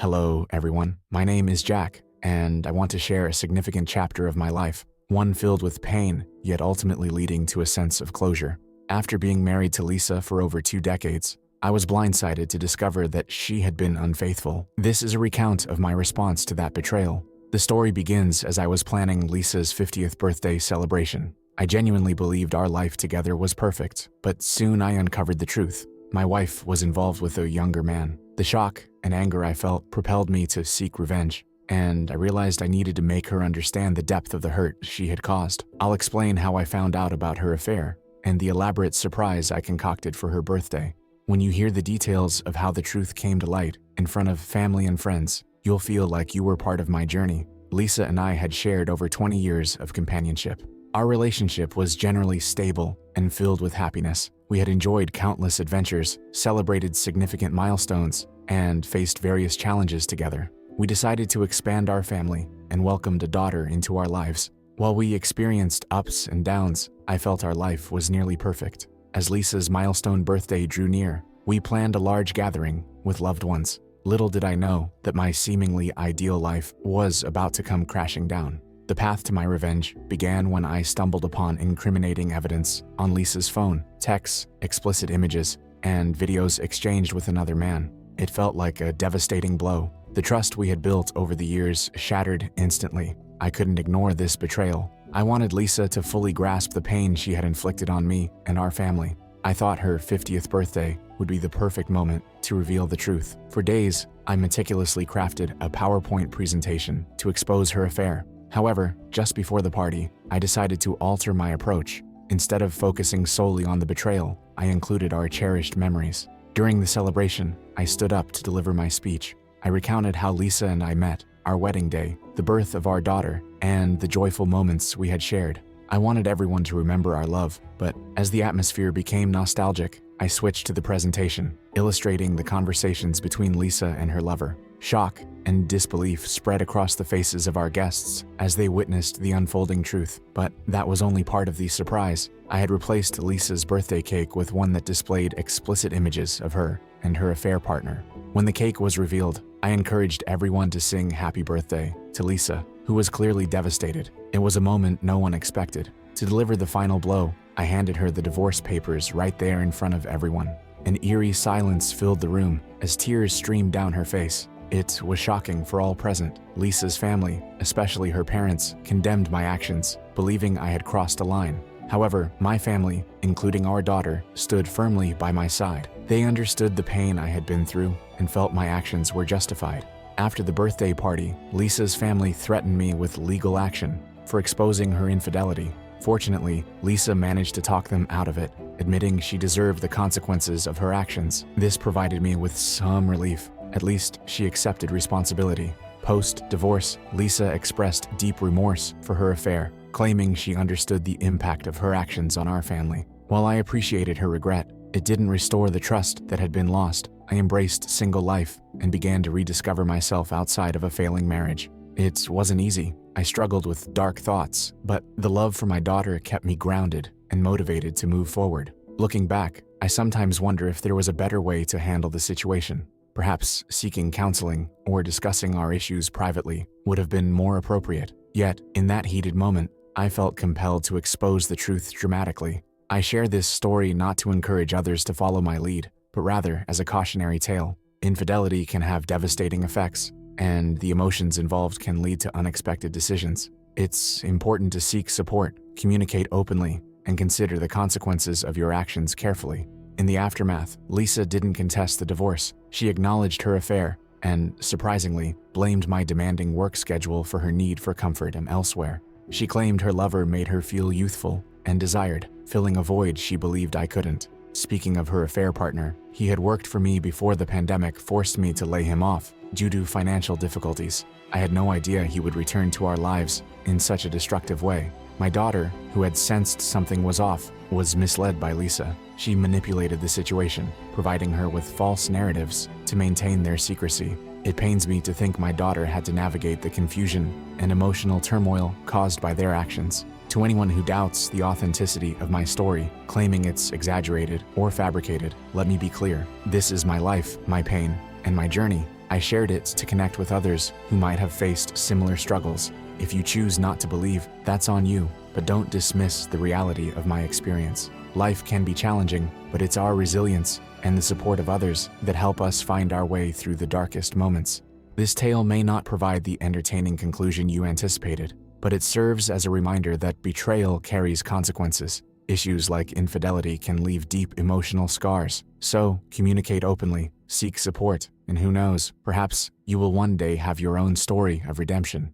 Hello, everyone. My name is Jack, and I want to share a significant chapter of my life, one filled with pain, yet ultimately leading to a sense of closure. After being married to Lisa for over 2 decades, I was blindsided to discover that she had been unfaithful. This is a recount of my response to that betrayal. The story begins as I was planning Lisa's 50th birthday celebration. I genuinely believed our life together was perfect, but soon I uncovered the truth. My wife was involved with a younger man. The shock and anger I felt propelled me to seek revenge, and I realized I needed to make her understand the depth of the hurt she had caused. I'll explain how I found out about her affair and the elaborate surprise I concocted for her birthday. When you hear the details of how the truth came to light in front of family and friends, you'll feel like you were part of my journey. Lisa and I had shared over 20 years of companionship. Our relationship was generally stable and filled with happiness. We had enjoyed countless adventures, celebrated significant milestones, and faced various challenges together. We decided to expand our family and welcomed a daughter into our lives. While we experienced ups and downs, I felt our life was nearly perfect. As Lisa's milestone birthday drew near, we planned a large gathering with loved ones. Little did I know that my seemingly ideal life was about to come crashing down. The path to my revenge began when I stumbled upon incriminating evidence on Lisa's phone, texts, explicit images, and videos exchanged with another man. It felt like a devastating blow. The trust we had built over the years shattered instantly. I couldn't ignore this betrayal. I wanted Lisa to fully grasp the pain she had inflicted on me and our family. I thought her 50th birthday would be the perfect moment to reveal the truth. For days, I meticulously crafted a PowerPoint presentation to expose her affair. However, just before the party, I decided to alter my approach. Instead of focusing solely on the betrayal, I included our cherished memories. During the celebration, I stood up to deliver my speech. I recounted how Lisa and I met, our wedding day, the birth of our daughter, and the joyful moments we had shared. I wanted everyone to remember our love, but as the atmosphere became nostalgic, I switched to the presentation, illustrating the conversations between Lisa and her lover. Shock and disbelief spread across the faces of our guests as they witnessed the unfolding truth. But that was only part of the surprise. I had replaced Lisa's birthday cake with one that displayed explicit images of her and her affair partner. When the cake was revealed, I encouraged everyone to sing happy birthday to Lisa, who was clearly devastated. It was a moment no one expected. To deliver the final blow, I handed her the divorce papers right there in front of everyone. An eerie silence filled the room as tears streamed down her face. It was shocking for all present. Lisa's family, especially her parents, condemned my actions, believing I had crossed a line. However, my family, including our daughter, stood firmly by my side. They understood the pain I had been through and felt my actions were justified. After the birthday party, Lisa's family threatened me with legal action for exposing her infidelity. Fortunately, Lisa managed to talk them out of it, admitting she deserved the consequences of her actions. This provided me with some relief. At least she accepted responsibility. Post-divorce, Lisa expressed deep remorse for her affair, claiming she understood the impact of her actions on our family. While I appreciated her regret, it didn't restore the trust that had been lost. I embraced single life and began to rediscover myself outside of a failing marriage. It wasn't easy. I struggled with dark thoughts, but the love for my daughter kept me grounded and motivated to move forward. Looking back, I sometimes wonder if there was a better way to handle the situation. Perhaps seeking counseling or discussing our issues privately would have been more appropriate. Yet, in that heated moment, I felt compelled to expose the truth dramatically. I share this story not to encourage others to follow my lead, but rather as a cautionary tale. Infidelity can have devastating effects, and the emotions involved can lead to unexpected decisions. It's important to seek support, communicate openly, and consider the consequences of your actions carefully. In the aftermath, Lisa didn't contest the divorce. She acknowledged her affair and, surprisingly, blamed my demanding work schedule for her need for comfort elsewhere. She claimed her lover made her feel youthful and desired, filling a void she believed I couldn't. Speaking of her affair partner, he had worked for me before the pandemic forced me to lay him off due to financial difficulties. I had no idea he would return to our lives in such a destructive way. My daughter, who had sensed something was off, was misled by Lisa. She manipulated the situation, providing her with false narratives to maintain their secrecy. It pains me to think my daughter had to navigate the confusion and emotional turmoil caused by their actions. To anyone who doubts the authenticity of my story, claiming it's exaggerated or fabricated, let me be clear. This is my life, my pain, and my journey, I shared it to connect with others who might have faced similar struggles. If you choose not to believe, that's on you, but don't dismiss the reality of my experience. Life can be challenging, but it's our resilience and the support of others that help us find our way through the darkest moments. This tale may not provide the entertaining conclusion you anticipated, but it serves as a reminder that betrayal carries consequences. Issues like infidelity can leave deep emotional scars. So, communicate openly, seek support, and who knows, perhaps you will one day have your own story of redemption.